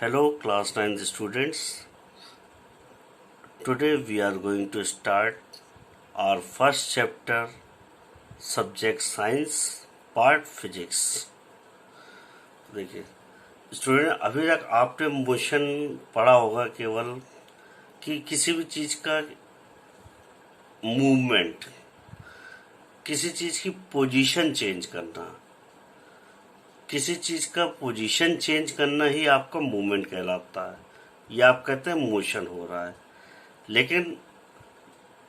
Hello, class 9 students. Today we are going to start our first chapter, subject science, part physics. देखिए student, अभी तक आपने motion पढ़ा होगा केवल कि किसी भी चीज़ का मूवमेंट, किसी चीज़ की पोजीशन चेंज करना, किसी चीज़ का पोजीशन चेंज करना ही आपका मूवमेंट कहलाता है, या आप कहते हैं मोशन हो रहा है। लेकिन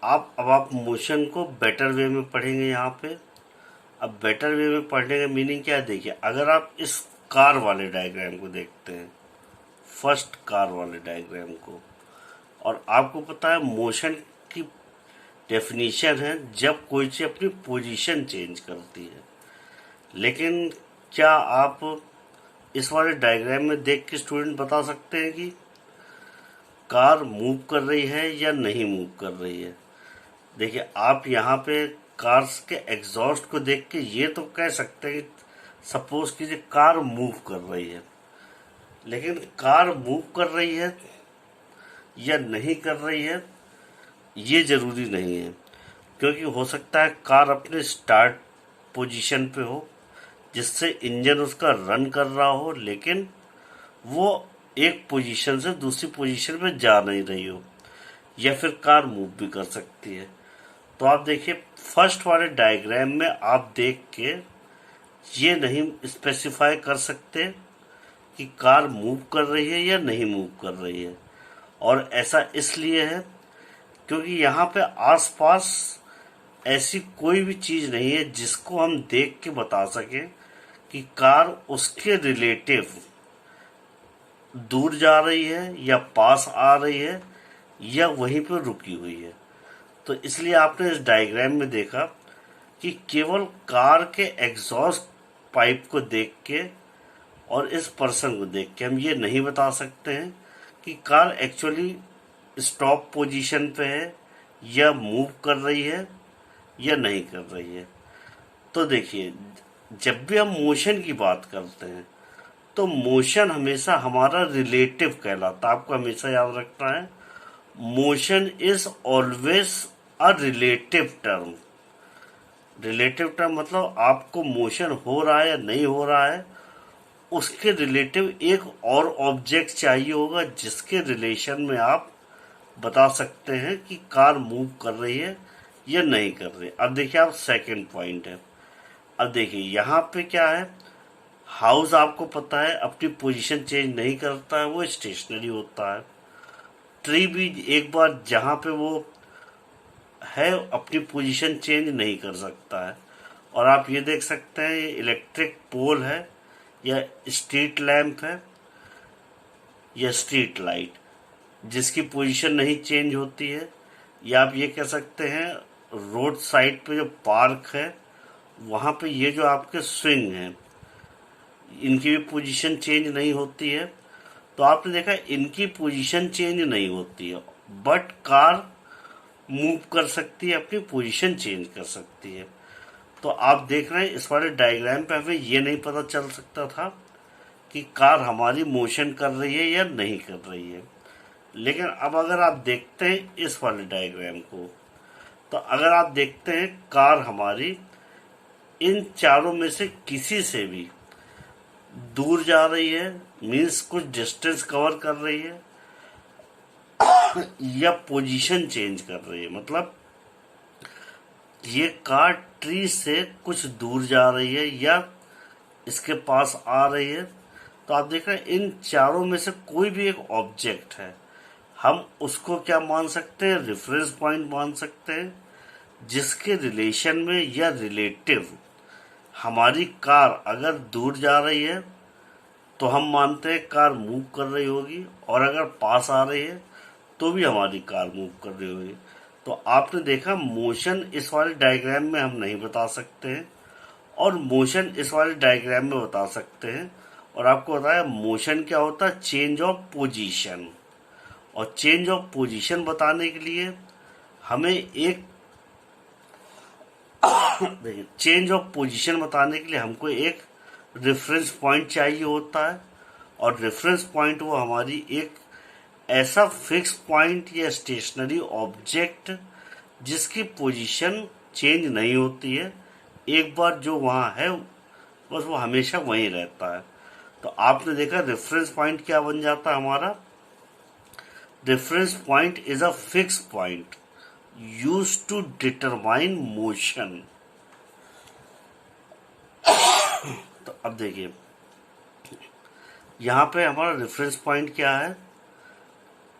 आप मोशन को बेटर वे में पढ़ेंगे यहाँ पे। अब बेटर वे में पढ़ने का मीनिंग क्या है, देखिए अगर आप इस कार वाले डायग्राम को देखते हैं, फर्स्ट कार वाले डायग्राम को, और आपको पता है मोशन की डेफिनेशन है जब कोई चीज़ अपनी पोजीशन चेंज करती है। लेकिन क्या आप इस वाले डायग्राम में देख के स्टूडेंट बता सकते हैं कि कार मूव कर रही है या नहीं मूव कर रही है? देखिए आप यहाँ पे कार्स के एग्जॉस्ट को देख के ये तो कह सकते हैं कि सपोज कीजिए कार मूव कर रही है, लेकिन कार मूव कर रही है या नहीं कर रही है ये जरूरी नहीं है, क्योंकि हो सकता है कार अपने स्टार्ट पोजीशन पे हो जिससे इंजन उसका रन कर रहा हो, लेकिन वो एक पोजीशन से दूसरी पोजीशन पे जा नहीं रही हो, या फिर कार मूव भी कर सकती है। तो आप देखिए फर्स्ट वाले डायग्राम में आप देख के ये नहीं स्पेसिफाई कर सकते कि कार मूव कर रही है या नहीं मूव कर रही है, और ऐसा इसलिए है क्योंकि यहाँ पे आसपास ऐसी कोई भी चीज़ नहीं है जिसको हम देख के बता सकें कि कार उसके रिलेटिव दूर जा रही है या पास आ रही है या वहीं पर रुकी हुई है। तो इसलिए आपने इस डायग्राम में देखा कि केवल कार के एग्जॉस्ट पाइप को देख के और इस पर्सन को देख के हम ये नहीं बता सकते हैं कि कार एक्चुअली स्टॉप पोजीशन पे है या मूव कर रही है या नहीं कर रही है। तो देखिए जब भी हम मोशन की बात करते हैं तो मोशन हमेशा हमारा रिलेटिव कहलाता है। आपको हमेशा याद रखना है, motion is always a relative term. Relative term मतलब आपको मोशन हो रहा है या नहीं हो रहा है, उसके रिलेटिव एक और ऑब्जेक्ट चाहिए होगा जिसके रिलेशन में आप बता सकते हैं कि कार मूव कर रही है या नहीं कर रही। अब देखिए आप सेकंड पॉइंट है। अब देखिए यहाँ पे क्या है, हाउस आपको पता है अपनी पोजीशन चेंज नहीं करता है, वो स्टेशनरी होता है। ट्री भी एक बार जहाँ पे वो है अपनी पोजीशन चेंज नहीं कर सकता है। और आप ये देख सकते हैं ये इलेक्ट्रिक पोल है या स्ट्रीट लैंप है या स्ट्रीट लाइट, जिसकी पोजीशन नहीं चेंज होती है। या आप ये कह सकते हैं रोड साइड पे जो पार्क है वहाँ पे ये जो आपके स्विंग हैं इनकी भी पोजीशन चेंज नहीं होती है। तो आपने देखा इनकी पोजीशन चेंज नहीं होती है, बट कार मूव कर सकती है, अपनी पोजीशन चेंज कर सकती है। तो आप देख रहे हैं इस वाले डायग्राम पे हमें ये नहीं पता चल सकता था कि कार हमारी मोशन कर रही है या नहीं कर रही है। लेकिन अब अगर आप देखते हैं इस वाले डायग्राम को, तो अगर आप देखते हैं कार हमारी इन चारों में से किसी से भी दूर जा रही है, मीन्स कुछ डिस्टेंस कवर कर रही है, या पोजीशन चेंज कर रही है, मतलब ये कार ट्री से कुछ दूर जा रही है या इसके पास आ रही है। तो आप देख रहे हैं इन चारों में से कोई भी एक ऑब्जेक्ट है, हम उसको क्या मान सकते हैं, रेफरेंस पॉइंट मान सकते हैं, जिसके रिलेशन में या रिलेटिव हमारी कार अगर दूर जा रही है तो हम मानते हैं कार मूव कर रही होगी, और अगर पास आ रही है तो भी हमारी कार मूव कर रही होगी। तो आपने देखा मोशन इस वाले डायग्राम में हम नहीं बता सकते हैं, और मोशन इस वाले डायग्राम में बता सकते हैं। और आपको बताया मोशन क्या होता है, चेंज ऑफ पोजीशन। और चेंज ऑफ पोजीशन बताने के लिए हमें एक देखिए चेंज ऑफ पोजीशन बताने के लिए हमको एक रेफरेंस पॉइंट चाहिए होता है, और रेफरेंस पॉइंट वो हमारी एक ऐसा फिक्स पॉइंट या स्टेशनरी ऑब्जेक्ट जिसकी पोजीशन चेंज नहीं होती है, एक बार जो वहाँ है बस वो हमेशा वहीं रहता है। तो आपने देखा रेफरेंस पॉइंट क्या बन जाता है हमारा, reference point is a fix point used to determine motion. तो अब देखिए यहाँ पे हमारा रेफरेंस पॉइंट क्या है,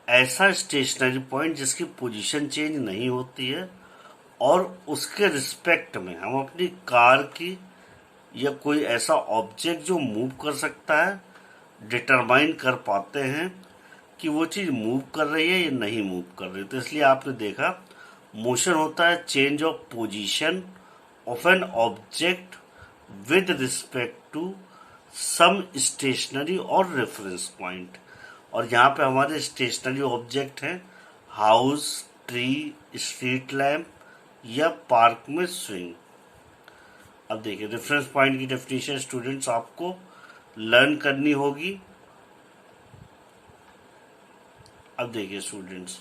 ऐसा स्टेशनरी पॉइंट जिसकी पोजीशन चेंज नहीं होती है और उसके रिस्पेक्ट में हम अपनी कार की या कोई ऐसा ऑब्जेक्ट जो मूव कर सकता है डिटरमाइन कर पाते हैं कि वो चीज़ मूव कर रही है या नहीं मूव कर रही है। तो इसलिए आपने देखा मोशन होता है change of position of an object with respect to some stationary और रेफरेंस पॉइंट। और यहाँ पे हमारे स्टेशनरी ऑब्जेक्ट हैं हाउस, ट्री, स्ट्रीट लैम्प या पार्क में स्विंग। अब देखिए रेफरेंस पॉइंट की डेफिनेशन स्टूडेंट्स आपको लर्न करनी होगी। अब देखिए स्टूडेंट्स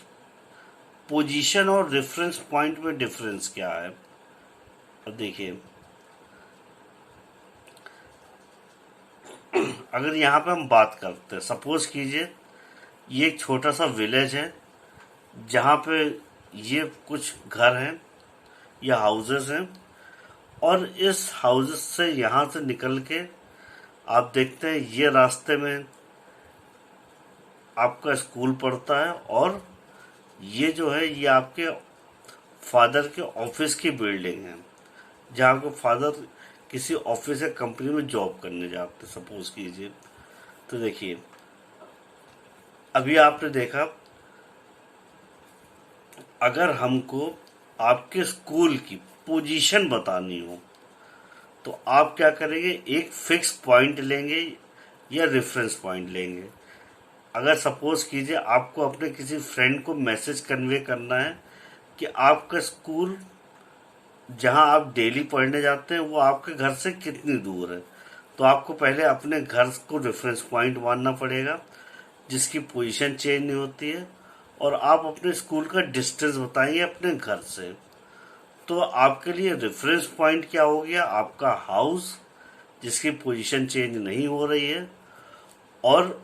पोजीशन और रेफरेंस पॉइंट में डिफरेंस क्या है। अब देखिए अगर यहाँ पे हम बात करते हैं, सपोज कीजिए ये एक छोटा सा विलेज है जहाँ पे ये कुछ घर हैं या हाउसेस हैं, और इस हाउसेस से यहाँ से निकल के आप देखते हैं ये रास्ते में आपका स्कूल पड़ता है, और ये जो है ये आपके फादर के ऑफिस की बिल्डिंग है जहाँ आपके फादर किसी ऑफिस या कंपनी में जॉब करने जाते सपोज कीजिए। तो देखिए अभी आपने देखा अगर हमको आपके स्कूल की पोजीशन बतानी हो तो आप क्या करेंगे, एक फिक्स पॉइंट लेंगे या रेफरेंस पॉइंट लेंगे। अगर सपोज कीजिए आपको अपने किसी फ्रेंड को मैसेज कन्वे करना है कि आपका स्कूल जहां आप डेली पढ़ने जाते हैं वो आपके घर से कितनी दूर है, तो आपको पहले अपने घर को रेफरेंस पॉइंट मानना पड़ेगा जिसकी पोजीशन चेंज नहीं होती है, और आप अपने स्कूल का डिस्टेंस बताएंगे अपने घर से। तो आपके लिए रेफरेंस पॉइंट क्या हो गया, आपका हाउस जिसकी पोजीशन चेंज नहीं हो रही है, और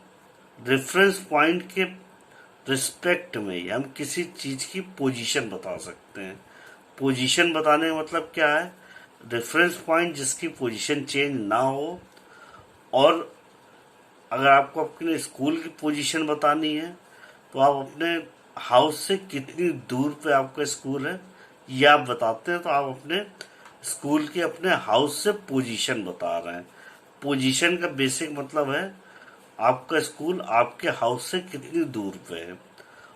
रेफरेंस पॉइंट के रिस्पेक्ट में हम किसी चीज की पोजीशन बता सकते हैं। पोजीशन बताने का मतलब क्या है, रेफरेंस पॉइंट जिसकी पोजीशन चेंज ना हो, और अगर आपको अपने स्कूल की पोजीशन बतानी है तो आप अपने हाउस से कितनी दूर पे आपका स्कूल है ये आप बताते हैं, तो आप अपने स्कूल के अपने हाउस से पोजीशन बता रहे हैं। पोजीशन का बेसिक मतलब है आपका स्कूल आपके हाउस से कितनी दूर पे है।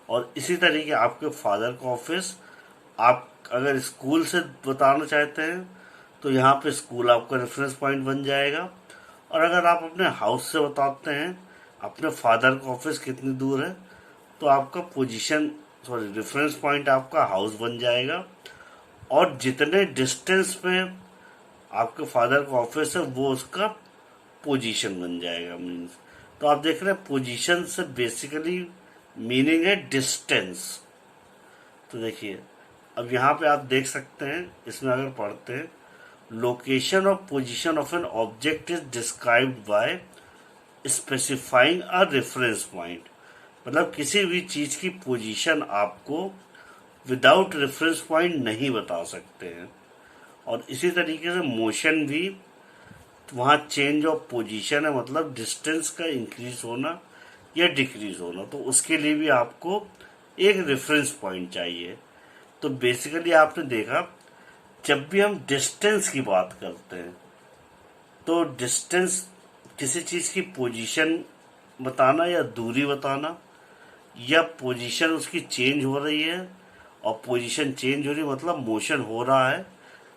और इसी तरीके आपके फादर का ऑफिस आप अगर स्कूल से बताना चाहते हैं तो यहाँ पे स्कूल आपका रेफरेंस पॉइंट बन जाएगा, और अगर आप अपने हाउस से बताते हैं अपने फादर का ऑफिस कितनी दूर है तो आपका पोजीशन रेफरेंस पॉइंट आपका हाउस बन जाएगा, और जितने डिस्टेंस पे आपके फादर का ऑफिस है वो उसका पोजीशन बन जाएगा मीन्स। तो आप देख रहे हैं पोजीशन से बेसिकली मीनिंग है डिस्टेंस। तो देखिए अब यहाँ पे आप देख सकते हैं इसमें अगर पढ़ते हैं लोकेशन और position of an object is described bye specifying a reference point. मतलब किसी भी चीज की पोजीशन आपको विदाउट रेफरेंस पॉइंट नहीं बता सकते हैं। और इसी तरीके से मोशन भी वहाँ चेंज ऑफ पोजीशन है, मतलब डिस्टेंस का इंक्रीज होना या डिक्रीज होना, तो उसके लिए भी आपको एक रेफरेंस पॉइंट चाहिए। तो बेसिकली आपने देखा जब भी हम डिस्टेंस की बात करते हैं तो डिस्टेंस किसी चीज की पोजीशन बताना या दूरी बताना, या पोजीशन उसकी चेंज हो रही है, और पोजीशन चेंज हो रही है मतलब मोशन हो रहा है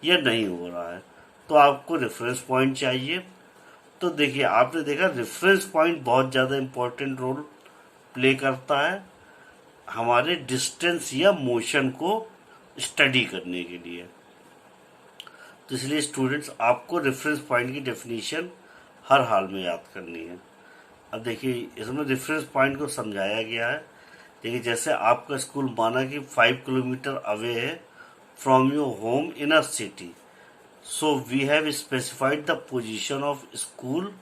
या नहीं हो रहा है, तो आपको रेफरेंस पॉइंट चाहिए। तो देखिए आपने देखा रेफरेंस पॉइंट बहुत ज़्यादा इम्पोर्टेंट रोल प्ले करता है हमारे डिस्टेंस या मोशन को स्टडी करने के लिए। तो इसलिए स्टूडेंट्स आपको रेफरेंस पॉइंट की डेफिनेशन हर हाल में याद करनी है। अब देखिए इसमें रेफरेंस पॉइंट को समझाया गया है। देखिए जैसे आपका स्कूल माना कि 5 किलोमीटर अवे है from your home in a city, so we have specified the position of school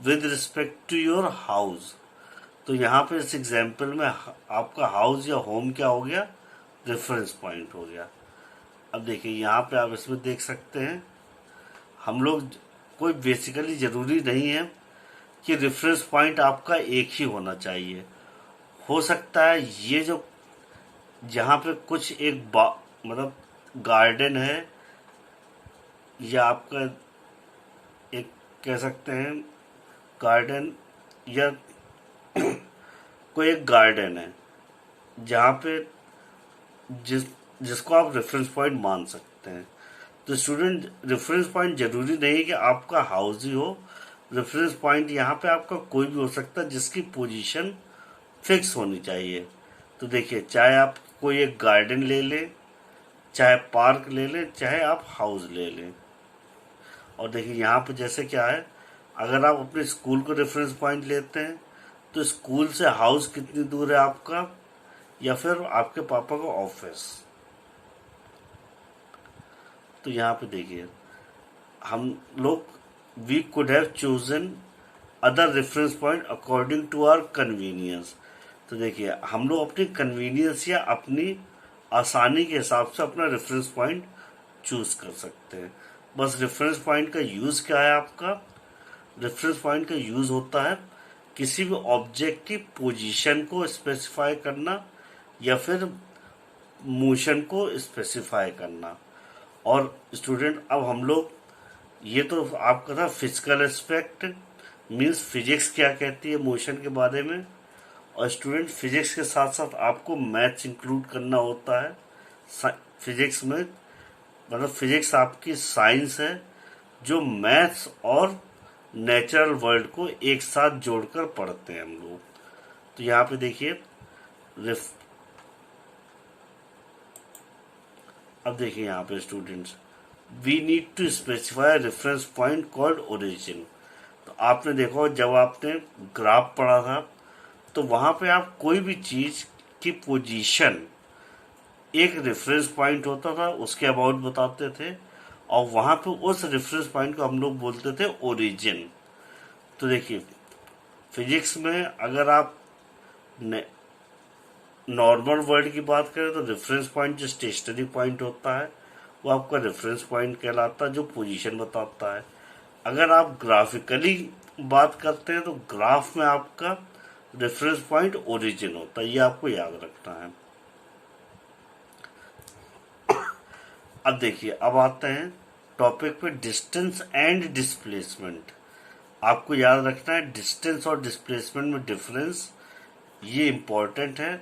with respect to your house. तो यहाँ पे इस एग्जाम्पल में आपका हाउस या होम क्या हो गया, रेफरेंस पॉइंट हो गया। अब देखिए यहाँ पे आप इसमें देख सकते हैं, हम लोग कोई बेसिकली ज़रूरी नहीं है कि रेफरेंस पॉइंट आपका एक ही होना चाहिए। हो सकता है ये जो जहाँ पे कुछ एक मतलब गार्डन है, या आपका एक कह सकते हैं गार्डन, या कोई एक गार्डन है जहाँ पे जिसको आप रेफरेंस पॉइंट मान सकते हैं। तो स्टूडेंट रेफरेंस पॉइंट जरूरी नहीं कि आपका हाउस ही हो। रेफरेंस पॉइंट यहाँ पे आपका कोई भी हो सकता है जिसकी पोजीशन फिक्स होनी चाहिए। तो देखिए चाहे आप कोई एक गार्डन ले लें, चाहे पार्क ले लें, चाहे आप हाउस ले लें। और देखिए यहाँ पे जैसे क्या है, अगर आप अपने स्कूल को रेफरेंस पॉइंट लेते हैं तो स्कूल से हाउस कितनी दूर है आपका, या फिर आपके पापा का ऑफिस। तो यहाँ पे देखिए हम लोग we could have chosen other reference point according to our convenience. तो देखिए हम लोग अपनी कन्वीनियंस या अपनी आसानी के हिसाब से अपना रेफरेंस पॉइंट चूज कर सकते हैं। बस रेफरेंस पॉइंट का यूज क्या है आपका, रेफरेंस पॉइंट का यूज होता है किसी भी ऑब्जेक्ट की पोजीशन को स्पेसिफाई करना या फिर मोशन को स्पेसिफाई करना। और स्टूडेंट अब हम लोग, ये तो आपका था फिजिकल एस्पेक्ट, मीन्स फिजिक्स क्या कहती है मोशन के बारे में। और स्टूडेंट फिजिक्स के साथ साथ आपको मैथ्स इंक्लूड करना होता है फिजिक्स में। मतलब फिजिक्स आपकी साइंस है जो मैथ्स और नेचुरल वर्ल्ड को एक साथ जोड़कर पढ़ते हैं हम लोग। तो यहाँ पे देखिए अब देखिए यहाँ पे students, we need to specify reference point called origin. तो आपने देखो जब आपने ग्राफ पढ़ा था तो वहां पे आप कोई भी चीज की पोजीशन एक रेफरेंस पॉइंट होता था, उसके अबाउट बताते थे, और वहां पे उस रेफरेंस पॉइंट को हम लोग बोलते थे ओरिजिन। तो देखिए फिजिक्स में अगर आप नॉर्मल वर्ल्ड की बात करें तो रेफरेंस पॉइंट जो स्टेशनरी पॉइंट होता है वो आपका रेफरेंस पॉइंट कहलाता है, जो पोजीशन बताता है। अगर आप ग्राफिकली बात करते हैं तो ग्राफ में आपका रेफरेंस पॉइंट ओरिजिन होता है, ये आपको याद रखना है। अब देखिए अब आते हैं टॉपिक पे डिस्टेंस एंड डिस्प्लेसमेंट। आपको याद रखना है डिस्टेंस और डिस्प्लेसमेंट में डिफरेंस, ये इंपॉर्टेंट है।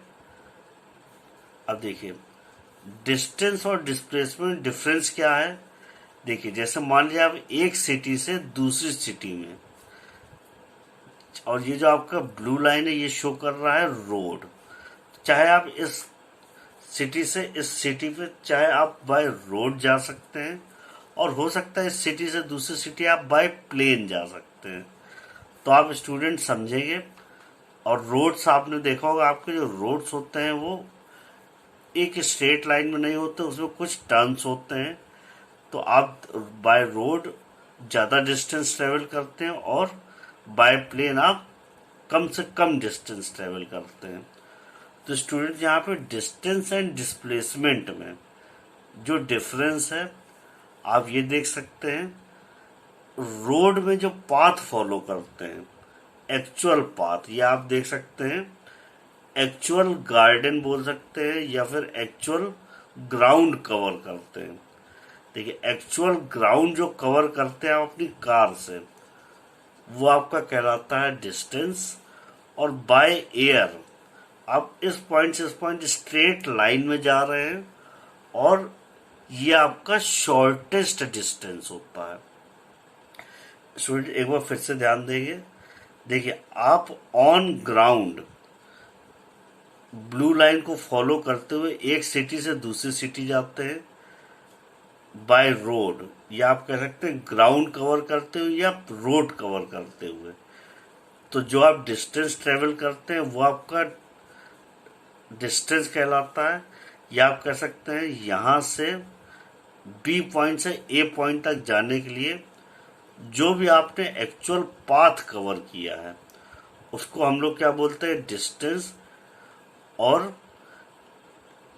अब देखिए डिस्टेंस और डिस्प्लेसमेंट डिफरेंस क्या है। देखिए जैसे मान लिया आप एक सिटी से दूसरी सिटी में, और ये जो आपका ब्लू लाइन है ये शो कर रहा है रोड। चाहे आप इस सिटी से इस सिटी पे चाहे आप बाय रोड जा सकते हैं, और हो सकता है इस सिटी से दूसरी सिटी आप बाय प्लेन जा सकते हैं। तो आप स्टूडेंट समझेंगे। और रोड्स आपने देखा होगा, आपके जो रोड्स होते हैं वो एक स्ट्रेट लाइन में नहीं होते, उसमें कुछ टर्न्स होते हैं। तो आप बाय रोड ज़्यादा डिस्टेंस ट्रेवल करते हैं और बाय प्लेन आप कम से कम डिस्टेंस ट्रेवल करते हैं। तो स्टूडेंट यहाँ पे डिस्टेंस एंड डिस्प्लेसमेंट में जो डिफरेंस है आप ये देख सकते हैं। रोड में जो पाथ फॉलो करते हैं, एक्चुअल पाथ, ये आप देख सकते हैं। एक्चुअल गार्डन बोल सकते हैं या फिर एक्चुअल ग्राउंड कवर करते हैं। देखिए एक्चुअल ग्राउंड जो कवर करते हैं आप अपनी कार से, वो आपका कहलाता है डिस्टेंस। और बाय एयर आप इस पॉइंट से इस पॉइंट स्ट्रेट लाइन में जा रहे हैं, और ये आपका शॉर्टेस्ट डिस्टेंस होता है। स्टूडेंट एक बार फिर से ध्यान देंगे। देखिए आप ऑन ग्राउंड ब्लू लाइन को फॉलो करते हुए एक सिटी से दूसरी सिटी जाते हैं बाय रोड, या आप कह सकते हैं ग्राउंड कवर करते हुए या रोड कवर करते हुए। तो जो आप डिस्टेंस ट्रेवल करते हैं वो आपका डिस्टेंस कहलाता है, या आप कह सकते हैं यहाँ से बी पॉइंट से ए पॉइंट तक जाने के लिए जो भी आपने एक्चुअल पाथ कवर किया है उसको हम लोग क्या बोलते हैं, डिस्टेंस। और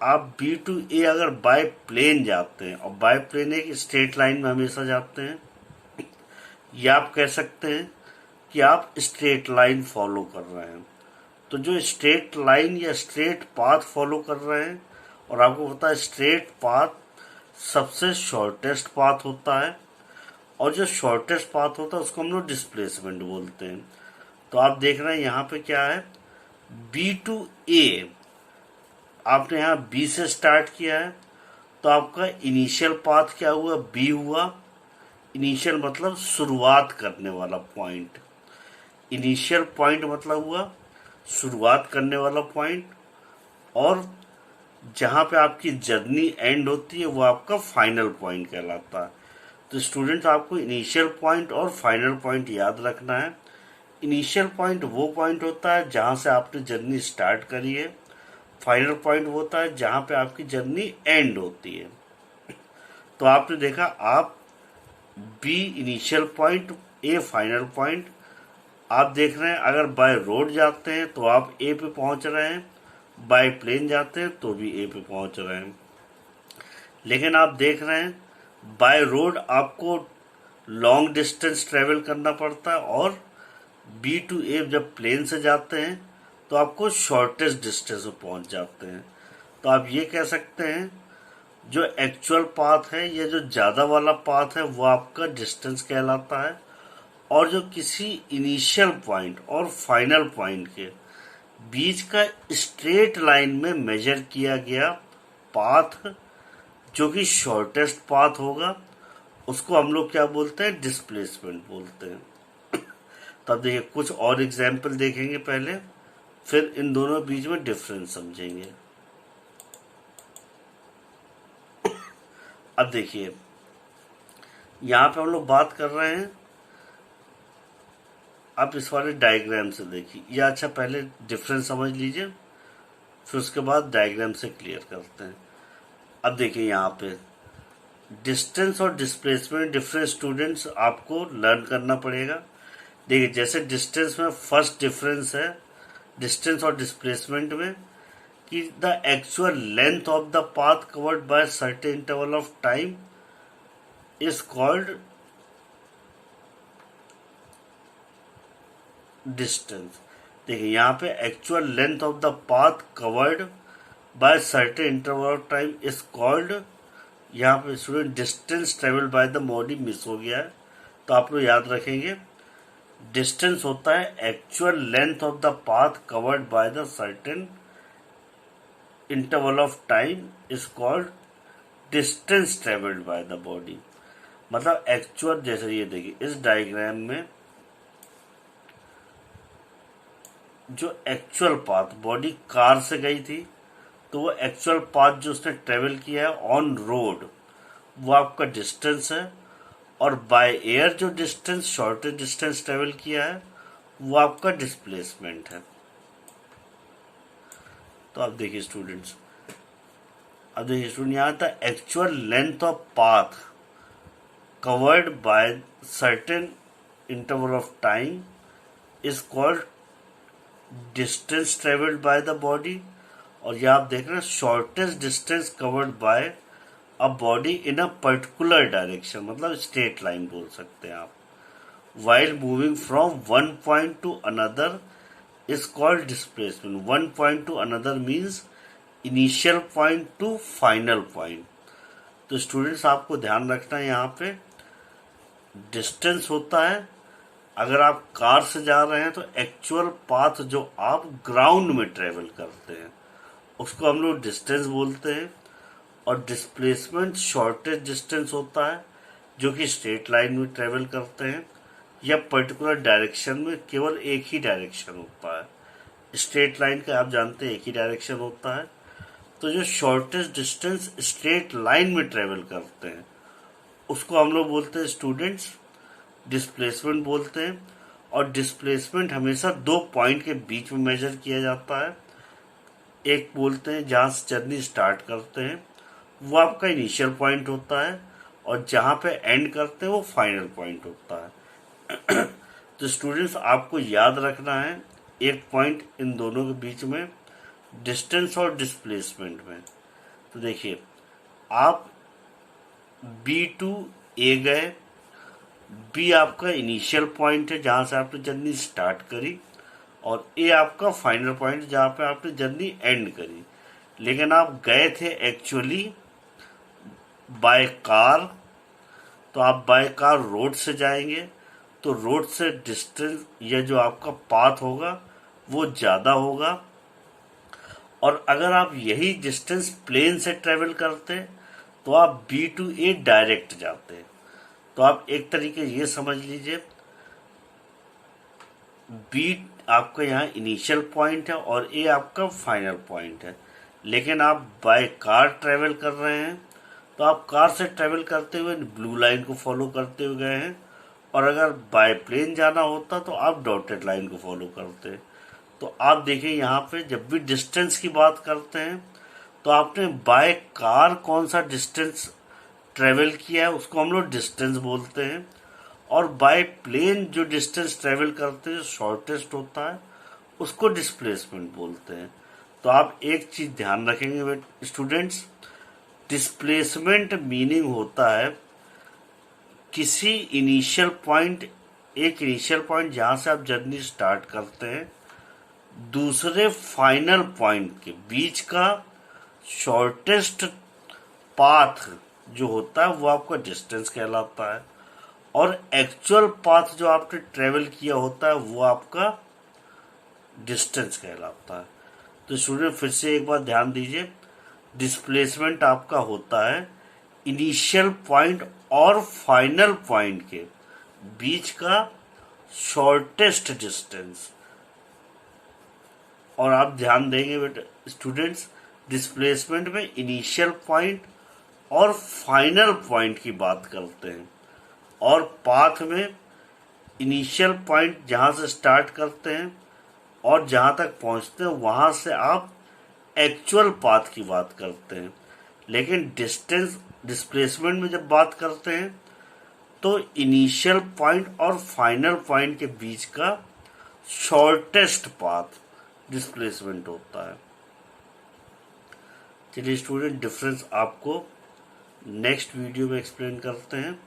आप बी टू ए अगर बाय प्लेन जाते हैं, और बाय प्लेन एक स्ट्रेट लाइन में हमेशा जाते हैं, या आप कह सकते हैं कि आप स्ट्रेट लाइन फॉलो कर रहे हैं। तो जो स्ट्रेट लाइन या स्ट्रेट पाथ फॉलो कर रहे हैं, और आपको पता है स्ट्रेट पाथ सबसे शॉर्टेस्ट पाथ होता है, और जो शॉर्टेस्ट पाथ होता है उसको हम लोग डिस्प्लेसमेंट बोलते हैं। तो आप देख रहे हैं यहाँ पे क्या है, बी टू ए, आपने यहाँ बी से स्टार्ट किया है, तो आपका इनिशियल पाथ क्या हुआ, बी हुआ। इनिशियल मतलब शुरुआत करने वाला पॉइंट, इनिशियल पॉइंट मतलब हुआ शुरुआत करने वाला पॉइंट, और जहाँ पे आपकी जर्नी एंड होती है वो आपका फाइनल पॉइंट कहलाता है। तो स्टूडेंट आपको इनिशियल पॉइंट और फाइनल पॉइंट याद रखना है। इनिशियल पॉइंट वो पॉइंट होता है जहाँ से आपने जर्नी स्टार्ट करी है, फाइनल पॉइंट वो होता है जहाँ पे आपकी जर्नी एंड होती है। तो आपने देखा, आप B initial point, A final point. आप देख रहे हैं अगर बाय रोड जाते हैं तो आप ए पे पहुंच रहे हैं, बाय प्लेन जाते हैं तो भी ए पे पहुंच रहे हैं। लेकिन आप देख रहे हैं बाय रोड आपको लॉन्ग डिस्टेंस ट्रेवल करना पड़ता है, और बी टू ए जब प्लेन से जाते हैं तो आपको शॉर्टेस्ट डिस्टेंस पे पहुंच जाते हैं। तो आप ये कह सकते हैं जो एक्चुअल पाथ है या जो ज़्यादा वाला पाथ है वो आपका डिस्टेंस कहलाता है, और जो किसी इनिशियल पॉइंट और फाइनल पॉइंट के बीच का स्ट्रेट लाइन में मेजर किया गया पाथ जो कि शॉर्टेस्ट पाथ होगा उसको हम लोग क्या बोलते हैं, डिस्प्लेसमेंट बोलते हैं। तब देखिए कुछ और एग्जाम्पल देखेंगे पहले, फिर इन दोनों बीच में डिफरेंस समझेंगे। अब देखिए यहाँ पे हम लोग बात कर रहे हैं, आप इस वाले डायग्राम से देखिए, या अच्छा पहले डिफरेंस समझ लीजिए फिर उसके बाद डायग्राम से क्लियर करते हैं। अब देखिए यहाँ पे डिस्टेंस और डिस्प्लेसमेंट डिफरेंस स्टूडेंट्स आपको लर्न करना पड़ेगा। देखिए जैसे डिस्टेंस में फर्स्ट डिफरेंस है डिस्टेंस और डिस्प्लेसमेंट में, कि the actual length of the path covered by certain interval of time is called distance. देखिए यहाँ पे actual length of the path covered by certain interval of time is called, यहाँ पे student distance travel by the body miss हो गया है, तो आप लोग याद रखेंगे डिस्टेंस होता है actual length of the path covered by the certain interval of time is called distance travelled by the body. मतलब एक्चुअल, जैसे ये देखिए इस डायग्राम में जो एक्चुअल पाथ बॉडी कार से गई थी, तो वो एक्चुअल पाथ जो उसने ट्रेवल किया है ऑन रोड वो आपका डिस्टेंस है, और बाय एयर जो डिस्टेंस शॉर्टेस्ट डिस्टेंस ट्रेवल किया है वो आपका डिस्प्लेसमेंट है। तो आप देखिए स्टूडेंट्स, अब देखिए स्टूडेंट यहाँ था actual length of path covered by certain interval of time is called distance travelled by the body, और ये आप देख रहे हैं shortest distance covered by a body in a particular direction, मतलब स्ट्रेट लाइन बोल सकते हैं आप, while moving from one point two another is called displacement. One point two another means initial point two final point. तो students आपको ध्यान रखना है यहाँ पे डिस्टेंस होता है, अगर आप कार से जा रहे हैं तो एक्चुअल पाथ जो आप ग्राउंड में ट्रेवल करते हैं उसको हम लोग डिस्टेंस बोलते हैं, और डिस्प्लेसमेंट शॉर्टेस्ट डिस्टेंस होता है जो कि स्ट्रेट लाइन में ट्रेवल करते हैं या पर्टिकुलर डायरेक्शन में, केवल एक ही डायरेक्शन होता है। स्ट्रेट लाइन का आप जानते हैं एक ही डायरेक्शन होता है। तो जो शॉर्टेस्ट डिस्टेंस स्ट्रेट लाइन में ट्रेवल करते हैं उसको हम लोग बोलते हैं स्टूडेंट्स डिस्प्लेसमेंट बोलते हैं, और डिस्प्लेसमेंट हमेशा दो पॉइंट के बीच में मेजर किया जाता है। एक बोलते हैं जहाँ से जर्नी स्टार्ट करते हैं वो आपका इनिशियल पॉइंट होता है, और जहाँ पे एंड करते हैं वो फाइनल पॉइंट होता है। तो स्टूडेंट्स आपको याद रखना है एक पॉइंट इन दोनों के बीच में, डिस्टेंस और डिस्प्लेसमेंट में। तो देखिए, आप B2 A गए, बी आपका इनिशियल पॉइंट है जहाँ से आपने जर्नी स्टार्ट करी, और ए आपका फाइनल पॉइंट जहाँ पे आपने जर्नी एंड करी। लेकिन आप गए थे एक्चुअली बाय कार, तो आप बाय कार रोड से जाएंगे, तो रोड से डिस्टेंस या जो आपका पाथ होगा वो ज़्यादा होगा। और अगर आप यही डिस्टेंस प्लेन से ट्रेवल करते तो आप B2A डायरेक्ट जाते। तो आप एक तरीके ये समझ लीजिए, बी आपका यहाँ इनिशियल पॉइंट है और ए आपका फाइनल पॉइंट है। लेकिन आप बाय कार ट्रेवल कर रहे हैं, तो आप कार से ट्रेवल करते हुए ब्लू लाइन को फॉलो करते हुए गए हैं, और अगर बाय प्लेन जाना होता तो आप डॉटेड लाइन को फॉलो करते। तो आप देखिए यहाँ पे जब भी डिस्टेंस की बात करते हैं तो आपने बाय कार कौन सा डिस्टेंस ट्रेवल किया है उसको हम लोग डिस्टेंस बोलते हैं, और बाय प्लेन जो डिस्टेंस ट्रेवल करते हैं शॉर्टेस्ट होता है उसको डिस्प्लेसमेंट बोलते हैं। तो आप एक चीज ध्यान रखेंगे स्टूडेंट्स, डिस्प्लेसमेंट मीनिंग होता है किसी इनिशियल पॉइंट, एक इनिशियल पॉइंट जहां से आप जर्नी स्टार्ट करते हैं, दूसरे फाइनल पॉइंट के बीच का शॉर्टेस्ट पाथ जो होता है वो आपका डिस्टेंस कहलाता है, और एक्चुअल पाथ जो आपने ट्रेवल किया होता है वो आपका डिस्टेंस कहलाता है। तो स्टूडेंट फिर से एक बार ध्यान दीजिए, डिस्प्लेसमेंट आपका होता है इनिशियल पॉइंट और फाइनल पॉइंट के बीच का शॉर्टेस्ट डिस्टेंस। और आप ध्यान देंगे बेटा स्टूडेंट्स, डिस्प्लेसमेंट में इनिशियल पॉइंट और फाइनल पॉइंट की बात करते हैं, और पाथ में इनिशियल पॉइंट जहां से स्टार्ट करते हैं और जहां तक पहुंचते हैं वहां से आप एक्चुअल पाथ की बात करते हैं। लेकिन डिस्टेंस डिस्प्लेसमेंट में जब बात करते हैं तो इनिशियल पॉइंट और फाइनल पॉइंट के बीच का शॉर्टेस्ट पाथ डिस्प्लेसमेंट होता है। चलिए स्टूडेंट, डिफरेंस आपको नेक्स्ट वीडियो में एक्सप्लेन करते हैं।